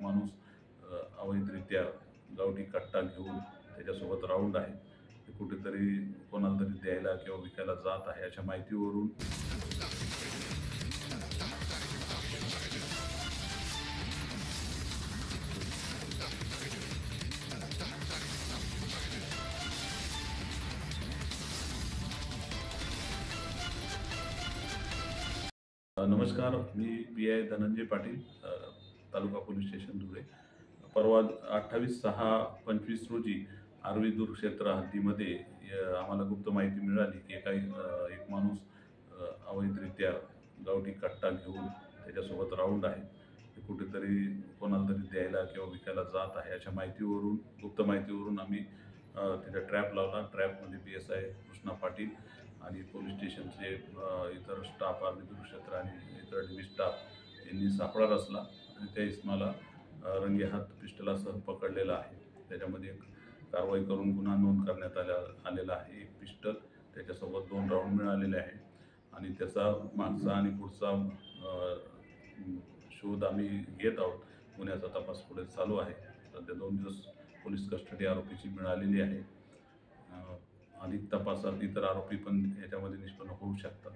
माणूस अवैधरित्या गावठी कट्टा घेऊन त्याच्यासोबत राऊंड आहे, ते कुठेतरी कोणाला तरी द्यायला किंवा विकायला जात आहे अशा माहितीवरून नमस्कार, मी PI धनंजय पाटील, तालुका पोलीस स्टेशन धुळे. परवा 28/6/25 रोजी आर्वी दूर क्षेत्र हद्दीमध्ये आम्हाला गुप्त माहिती मिळाली की एक माणूस अवैधरित्या गावठी कट्टा घेऊन त्याच्यासोबत राऊंड आहे, ते कुठेतरी कोणाला तरी द्यायला किंवा विकायला जात आहे अशा माहितीवरून गुप्त माहितीवरून आम्ही तिथे ट्रॅप लावला. ट्रॅपमध्ये PSI कृष्णा पाटील आणि पोलीस स्टेशनचे इतर स्टाफ, आर्वी दूर क्षेत्र आणि इतर DV स्टाफ यांनी सापळा रचला आणि त्या इसमाला रंगेहात पिस्टलासह पकडलेला आहे. त्याच्यामध्ये एक कारवाई करून गुन्हा नोंद करण्यात आलेला आहे. एक पिस्टल, त्याच्यासोबत 2 राऊंड मिळालेले आहेत आणि त्याचा मागचा आणि पुढचा शोध आम्ही घेत आहोत. गुन्ह्याचा तपास पुढे चालू आहे. सध्या 2 दिवस पोलीस कस्टडी आरोपीची मिळालेली आहे. अधिक तपासात इतर आरोपी पण याच्यामध्ये निष्पन्न होऊ शकतात.